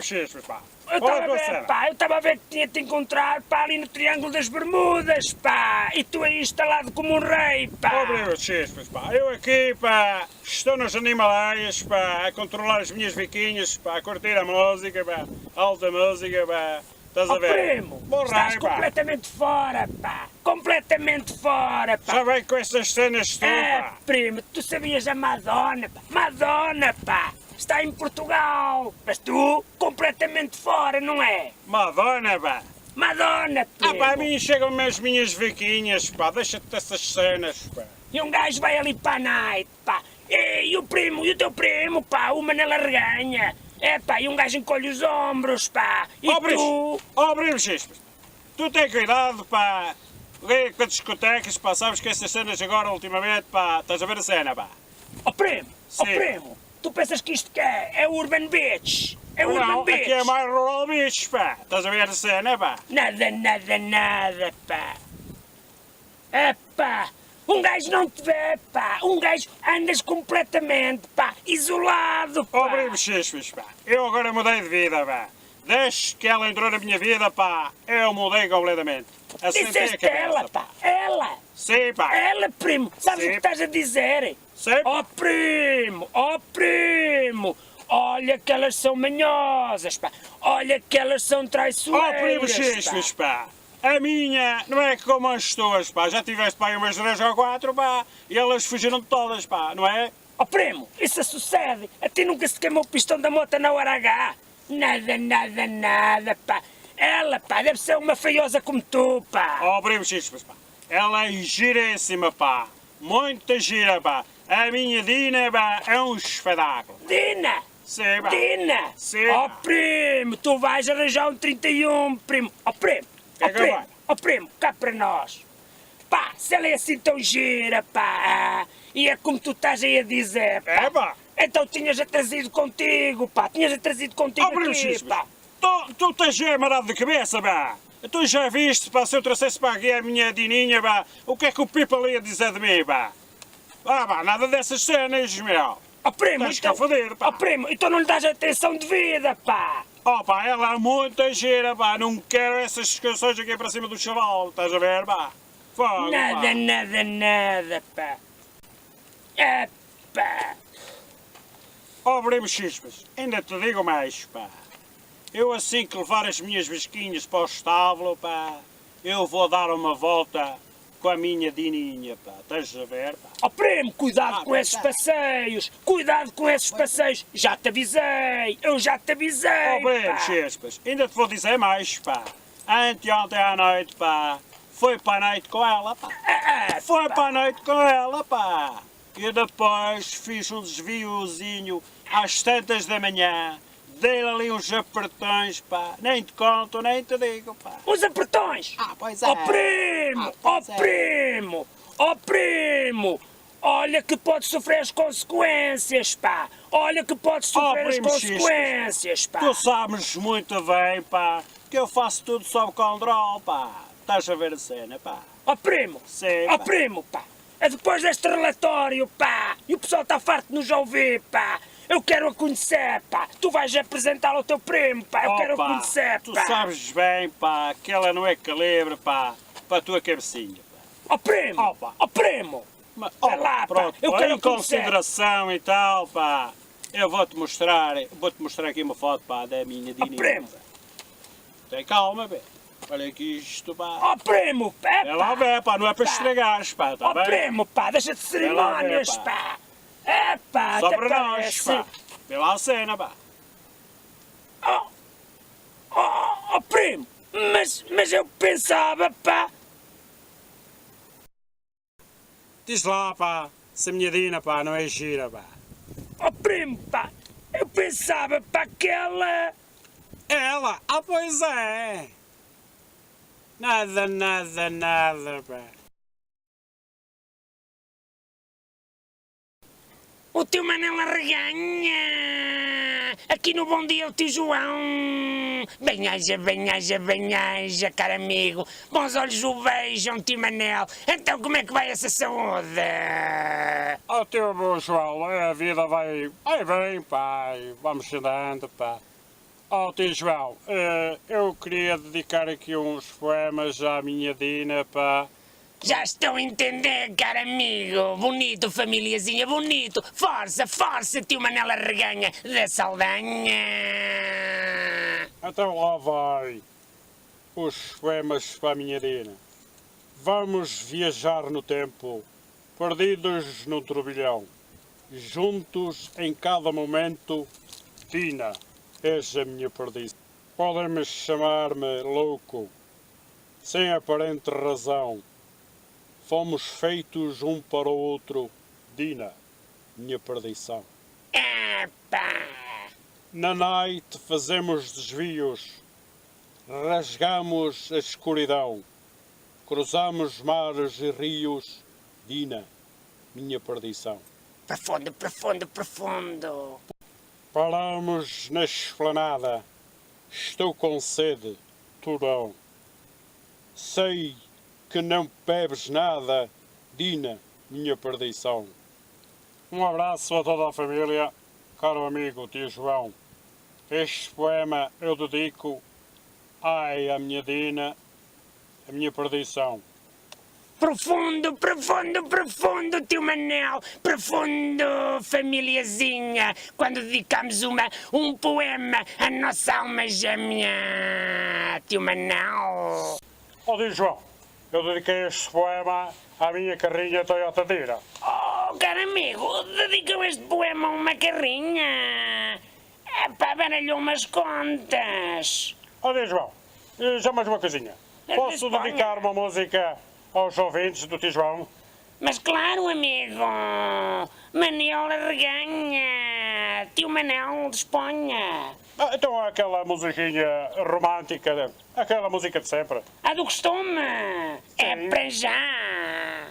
bochechas, pá. Eu estava a ver que tinha-te encontrado, pá, ali no Triângulo das Bermudas, pá. E tu aí instalado como um rei, pá. Ó, bochechas, pá. Eu aqui, pá, estou nos Himalaias, pá, a controlar as minhas biquinhas, pá, a curtir a música, pá, alta música, pá. Estás a ver? Primo, Bom estás rei, pá. completamente fora, pá. Completamente fora, pá. Já vem com essas cenas tu, pá. Primo, tu sabias a Madonna, pá. Madonna, pá. Está em Portugal. Mas tu, completamente fora, não é? Madonna, pá. Madonna, primo. Pá, a mim chegam-me as minhas viquinhas, pá. Deixa-te dessas cenas, pá. E um gajo vai ali para a night, pá. E o primo, e o teu primo, pá. O Manela reganha. Pá, e um gajo encolhe os ombros, pá. E tu... Bochechas, tu tem cuidado, pá. Liga com as discotecas, pá. Sabes que essas cenas agora, ultimamente, pá. Estás a ver a cena, pá. Primo, Sim. primo. Tu pensas que isto que é? É Urban Beach. É Urban Não, Beach. aqui é mais Rural Beach, pá. Estás a ver a cena, pá. Nada, pá. Pá. Um gajo não te vê, pá. Um gajo andas completamente, pá. Isolado, pá. Bochechas, pá. Eu agora mudei de vida, pá. Desde que ela entrou na minha vida, pá, eu mudei completamente. Assentei a Disseste cabeça, ela, pá. Ela. Sim, pá. Ela, primo. Sabes Sim. o que estás a dizer? Sim. Ó primo. Olha que elas são manhosas, pá. Olha que elas são traiçoeiras, Bochechas, pá. A minha não é como as tuas, pá. Já tiveste, pá, umas 3 ou 4, pá. E elas fugiram de todas, pá, não é? Primo, isso sucede. A ti nunca se queimou o pistão da moto na hora H. Nada, pá. Ela, pá, deve ser uma feiosa como tu, pá. Bochechas, pá. Ela é giríssima, pá. Muito gira, pá. A minha Dina, pá, é um espetáculo. Dina! Sim, pá. Dina! Sim. Primo, tu vais arranjar um 31, primo. Primo, Que vai? primo, cá para nós. Pá, se ela é assim tão gira, pá, e é como tu estás aí a dizer, pá. Pá. Então tinhas-a trazido contigo, pá. Tinhas-a trazido contigo aqui, Bochechas, pá. Tu estás já amarrado de cabeça, pá. Tu já viste, pá, se eu trouxesse para aqui a minha Dininha, pá, o que é que o Pipa ia dizer de mim, pá? Pá, nada dessas cenas, meu. Primo, Estás cá foder, pá. primo, então não lhe dás atenção de vida, pá. Pá, ela é muito gira, pá. Não quero essas discussões aqui para cima do chaval, estás a ver, pá? Fogo, Nada, pá. Pá. Primo Chispas, ainda te digo mais, pá. Eu assim que levar as minhas vesquinhas para o estábulo, pá, eu vou dar uma volta com a minha Dininha, pá. Estás a ver, pá? Primo, cuidado com esses passeios. Cuidado com esses passeios. Já te avisei. Eu já te avisei, Primo Chispas, ainda te vou dizer mais, pá. Anteontem à noite, pá, foi para a noite com ela, pá. Foi para a noite com ela, pá. E depois fiz um desviozinho às tantas da manhã. Dei-lhe ali uns apertões, pá. Nem te conto, nem te digo, pá. Os apertões? Pois é. Primo. Olha que pode sofrer as consequências, pá. Olha que pode sofrer as primo consequências, pá. Tu sabes muito bem, pá, que eu faço tudo sob controle, pá. Estás a ver a cena, pá. Primo. Sim, pá. Primo, pá. É depois deste relatório, pá. E o pessoal está farto de nos ouvir, pá. Eu quero a conhecer, pá. Tu vais apresentá-lo ao teu primo, pá. Eu quero a conhecer, pá. Tu sabes bem, pá, que ela não é calibre, pá, para a tua cabecinha, pá. Primo. Primo. Vai lá, pronto, pá. Eu pá, quero em conhecer. consideração e tal, pá. Eu vou-te mostrar aqui uma foto, pá, da minha Dininha. Primo. Pá. Tem calma, pá. Olha aqui isto, pá. Primo, pá. É lá ver, pá, não é para estragares, pá, tá bem? Primo, pá. Deixa de cerimónias, Vê lá ver, pá. Pá. Só até para nós, parece. pá. Vê lá a cena, pá. Primo. Mas eu pensava, pá. Diz lá, pá, se a minha Dina, pá, não é gira, pá. Primo, pá. Eu pensava, pá, que ela... Ela? Pois é. Nada, pá. O teu Manela reganha! Aqui no Bom Dia o tio João! Bem-aja, caro amigo! Bons olhos o beijam, tio Manel! Então como é que vai essa saúde? Teu bom João, a vida vai bem, pá, vamos andando, pá. Oh, tio João, eu queria dedicar aqui uns poemas à minha Dina, pá. Já estou a entender, caro amigo. Bonito, famíliazinha, bonito. Força, força, tio Manel Arreganha da Saldanha. Então lá vai os poemas para a minha Dina. Vamos viajar no tempo, perdidos no turbilhão, juntos em cada momento. Dina, és a minha perdição. Podem-me chamar-me louco, sem aparente razão. Fomos feitos um para o outro, Dina, minha perdição. Epá! Na night fazemos desvios, rasgamos a escuridão, cruzamos mares e rios, Dina, minha perdição. Profundo, profundo, profundo. Paramos na esplanada, estou com sede, tu não. Sei que não bebes nada, Dina, minha perdição. Um abraço a toda a família, caro amigo tio João. Este poema eu dedico, ai, à minha Dina, a minha perdição. Profundo, profundo, profundo, tio Manel. Profundo, famíliazinha. Quando dedicamos um poema à nossa alma gêmea, tio Manel. Ó tio João, eu dediquei este poema à minha carrinha Toyota Tira. Oh, caro amigo, dedicam este poema a uma carrinha. É para baralhar umas contas. Ó tio João, já mais uma coisinha. Posso dedicar uma música aos ouvintes do tio João? Mas claro, amigo. Manel Arreganha. Tio Manel de Espanha. Então aquela musiquinha romântica, aquela música de sempre. A do costume. É Sim. para já.